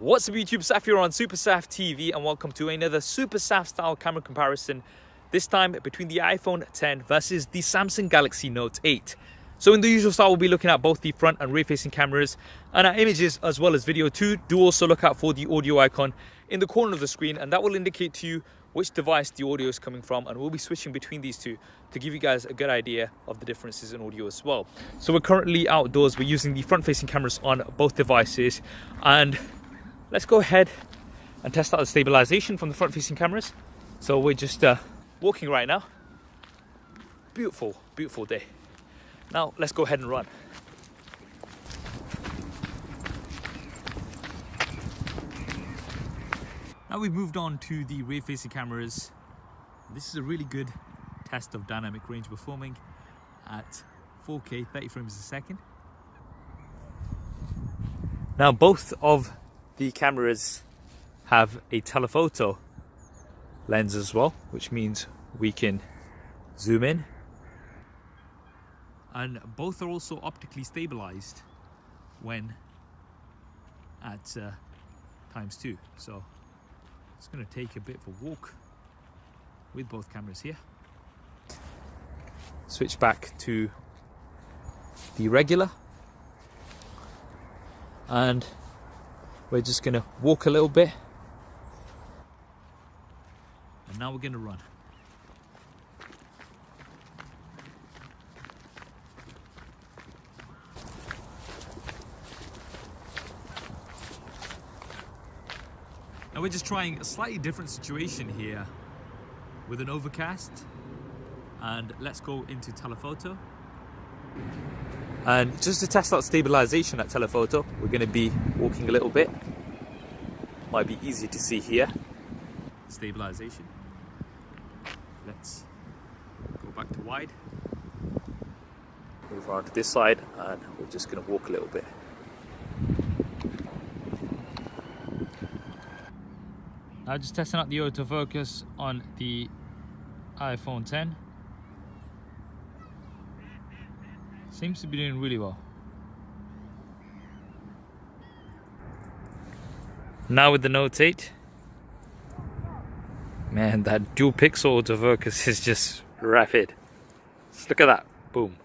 What's up YouTube, Saf here on Super Saf TV and welcome to another Super Saf style camera comparison. This time between the iPhone X versus the Samsung Galaxy Note 8. So in the usual style we'll be looking at both the front and rear facing cameras and our images as well as video too. Do also look out for the audio icon in the corner of the screen and that will indicate to you which device the audio is coming from, and we'll be switching between these two to give you guys a good idea of the differences in audio as well. So we're currently outdoors, we're using the front facing cameras on both devices, and let's go ahead and test out the stabilization from the front facing cameras. So we're just walking right now. Beautiful, beautiful day. Now let's go ahead and run. Now we've moved on to the rear facing cameras. This is a really good test of dynamic range performing at 4K 30 frames a second. Now both of the cameras have a telephoto lens as well, which means we can zoom in, and both are also optically stabilized when at ×2. So it's going to take a bit of a walk with both cameras here. Switch back to the regular, and we're just going to walk a little bit, and now we're going to run. Now we're just trying a slightly different situation here with an overcast, and let's go into telephoto. And just to test out stabilization at telephoto, we're going to be walking a little bit. Might be easy to see here. Stabilization. Let's go back to wide. Move around to this side, and we're just going to walk a little bit. Now just testing out the autofocus on the iPhone X. Seems to be doing really well. Now with the Note 8. Man, that dual pixel autofocus is just rapid. Just look at that. Boom.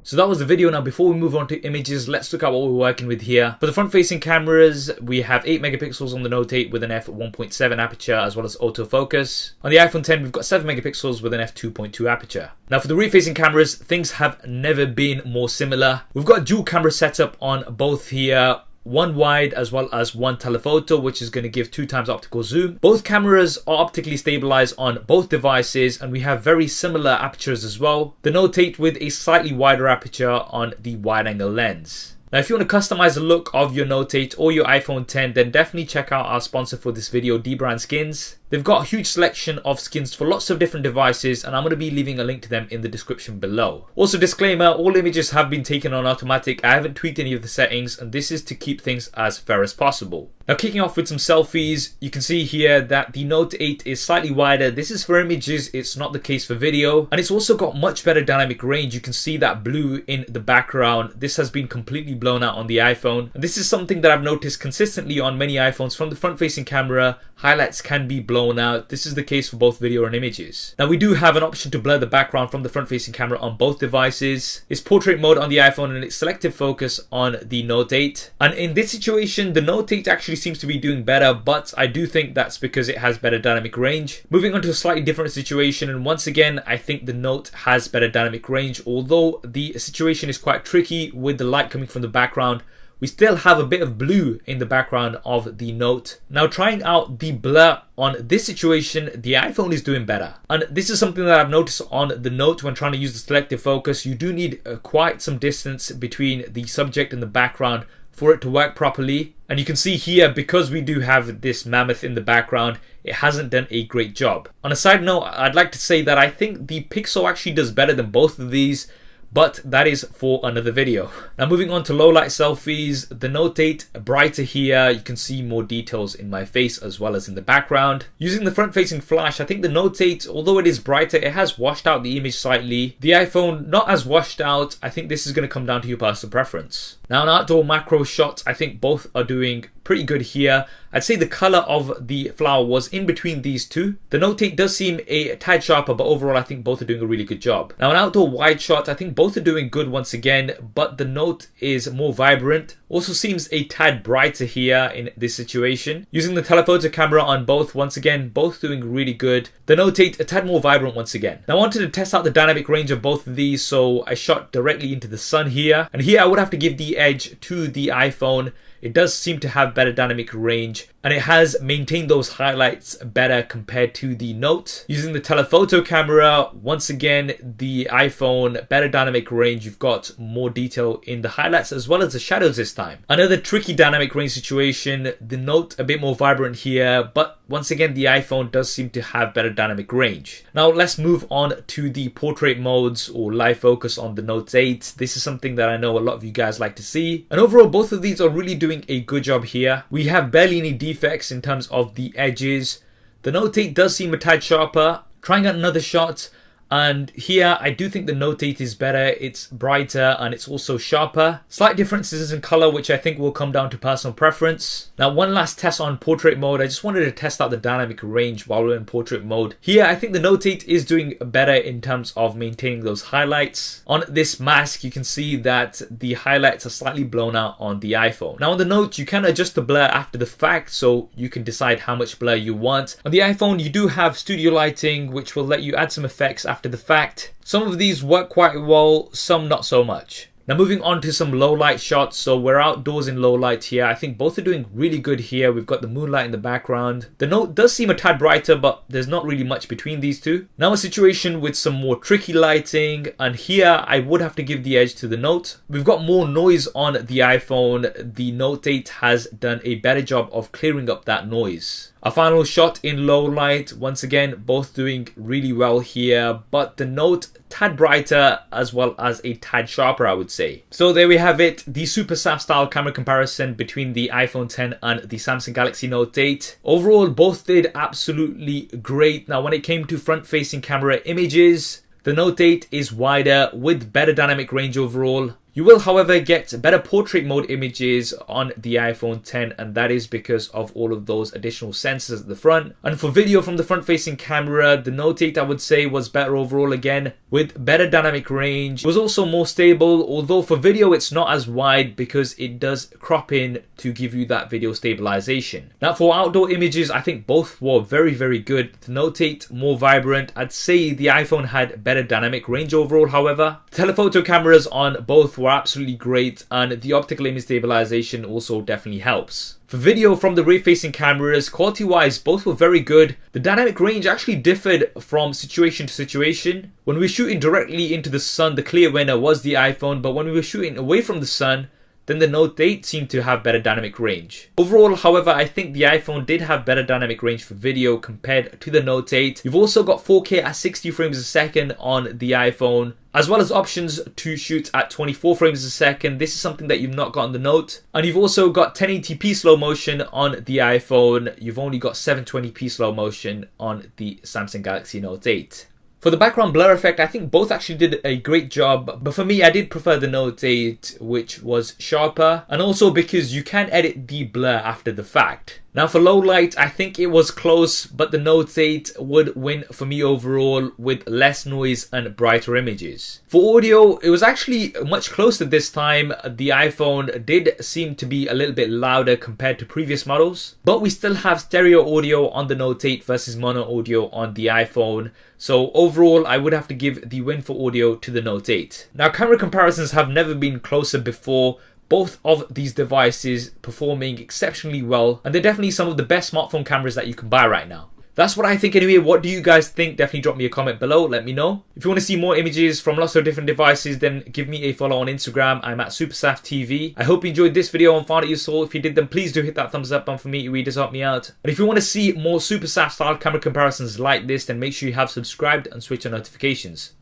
So that was the video. Now before we move on to images, let's look at what we're working with here. For the front facing cameras, we have 8 megapixels on the Note 8 with an f1.7 aperture as well as autofocus. On the iPhone X, we've got 7 megapixels with an f2.2 aperture. Now for the rear facing cameras, things have never been more similar. We've got a dual camera setup on both here. One wide as well as one telephoto, which is going to give 2x optical zoom. Both cameras are optically stabilized on both devices, and we have very similar apertures as well. The Note 8 with a slightly wider aperture on the wide angle lens. Now if you want to customize the look of your Note 8 or your iPhone X, then definitely check out our sponsor for this video, dbrand Skins. They've got a huge selection of skins for lots of different devices, and I'm going to be leaving a link to them in the description below. Also disclaimer, all images have been taken on automatic. I haven't tweaked any of the settings, and this is to keep things as fair as possible. Now kicking off with some selfies, you can see here that the Note 8 is slightly wider. This is for images, it's not the case for video. And it's also got much better dynamic range. You can see that blue in the background. This has been completely blown out on the iPhone. And this is something that I've noticed consistently on many iPhones. From the front facing camera, highlights can be blown out. This is the case for both video and images. Now we do have an option to blur the background from the front facing camera on both devices. It's portrait mode on the iPhone and it's selective focus on the Note 8. And in this situation, the Note 8 actually seems to be doing better, but I do think that's because it has better dynamic range. Moving on to a slightly different situation, and once again, I think the Note has better dynamic range, although the situation is quite tricky with the light coming from the background. We still have a bit of blue in the background of the Note. Now trying out the blur on this situation, the iPhone is doing better. And this is something that I've noticed on the Note when trying to use the selective focus. You do need quite some distance between the subject and the background for it to work properly. And you can see here, because we do have this mammoth in the background, it hasn't done a great job. On a side note, I'd like to say that I think the Pixel actually does better than both of these, but that is for another video. Now moving on to low light selfies, the Note 8 brighter here. You can see more details in my face as well as in the background. Using the front facing flash, I think the Note 8, although it is brighter, it has washed out the image slightly. The iPhone, not as washed out. I think this is going to come down to your personal preference. Now in outdoor macro shots, I think both are doing pretty good here. I'd say the color of the flower was in between these two. The Note 8 does seem a tad sharper, but overall I think both are doing a really good job. Now in outdoor wide shots, I think both are doing good once again, but the Note is more vibrant. Also seems a tad brighter here in this situation. Using the telephoto camera on both, once again, both doing really good. The Note 8 a tad more vibrant once again. Now I wanted to test out the dynamic range of both of these, so I shot directly into the sun here. And here I would have to give the edge to the iPhone. It does seem to have better dynamic range, and it has maintained those highlights better compared to the Note. Using the telephoto camera, once again, the iPhone, better dynamic range. You've got more detail in the highlights as well as the shadows this time. Another tricky dynamic range situation, the Note a bit more vibrant here, but once again, the iPhone does seem to have better dynamic range. Now let's move on to the portrait modes or live focus on the Note 8. This is something that I know a lot of you guys like to see. And overall, both of these are really doing a good job here. We have barely any defects in terms of the edges. The Note 8 does seem a tad sharper. Trying out another shot, and here I do think the Note 8 is better. It's brighter and it's also sharper. Slight differences in color, which I think will come down to personal preference. Now one last test on portrait mode. I just wanted to test out the dynamic range while we're in portrait mode. Here I think the Note 8 is doing better in terms of maintaining those highlights. On this mask you can see that the highlights are slightly blown out on the iPhone. Now on the Note you can adjust the blur after the fact, so you can decide how much blur you want. On the iPhone you do have studio lighting, which will let you add some effects after the fact. Some of these work quite well, some not so much. Now moving on to some low light shots. So we're outdoors in low light here. I think both are doing really good here. We've got the moonlight in the background. The Note does seem a tad brighter, but there's not really much between these two. Now a situation with some more tricky lighting, and here I would have to give the edge to the Note. We've got more noise on the iPhone. The Note 8 has done a better job of clearing up that noise. A final shot in low light, once again both doing really well here, but the Note tad brighter as well as a tad sharper, I would say. So there we have it, the super SAF style camera comparison between the iPhone 10 and the Samsung Galaxy Note 8. Overall both did absolutely great. Now when it came to front facing camera images, the Note 8 is wider with better dynamic range overall. You will, however, get better portrait mode images on the iPhone 10, and that is because of all of those additional sensors at the front. And for video from the front-facing camera, the Note 8 I would say was better overall again, with better dynamic range. It was also more stable, although for video it's not as wide because it does crop in to give you that video stabilization. Now for outdoor images, I think both were very, very good. The Note 8 more vibrant. I'd say the iPhone had better dynamic range overall, however. Telephoto cameras on both were absolutely great, and the optical image stabilization also definitely helps. For video from the rear-facing cameras, quality-wise, both were very good. The dynamic range actually differed from situation to situation. When we were shooting directly into the sun, the clear winner was the iPhone, but when we were shooting away from the sun, then the Note 8 seemed to have better dynamic range. Overall, however, I think the iPhone did have better dynamic range for video compared to the Note 8. You've also got 4K at 60 frames a second on the iPhone, as well as options to shoot at 24 frames a second. This is something that you've not got on the Note. And you've also got 1080p slow motion on the iPhone. You've only got 720p slow motion on the Samsung Galaxy Note 8. For the background blur effect, I think both actually did a great job, but for me, I did prefer the Note 8, which was sharper, and also because you can edit the blur after the fact. Now for low light, I think it was close, but the Note 8 would win for me overall with less noise and brighter images. For audio, it was actually much closer this time. The iPhone did seem to be a little bit louder compared to previous models, but we still have stereo audio on the Note 8 versus mono audio on the iPhone. So overall, I would have to give the win for audio to the Note 8. Now camera comparisons have never been closer before. Both of these devices performing exceptionally well, and they're definitely some of the best smartphone cameras that you can buy right now. That's what I think anyway. What do you guys think? Definitely drop me a comment below. Let me know. If you want to see more images from lots of different devices, then give me a follow on Instagram. I'm at SuperSafTV. I hope you enjoyed this video and found it useful. If you did, then please do hit that thumbs up button for me. It really does help me out. And if you want to see more SuperSaf style camera comparisons like this, then make sure you have subscribed and switch on notifications.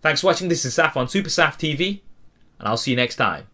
Thanks for watching. This is Saf on SuperSafTV, and I'll see you next time.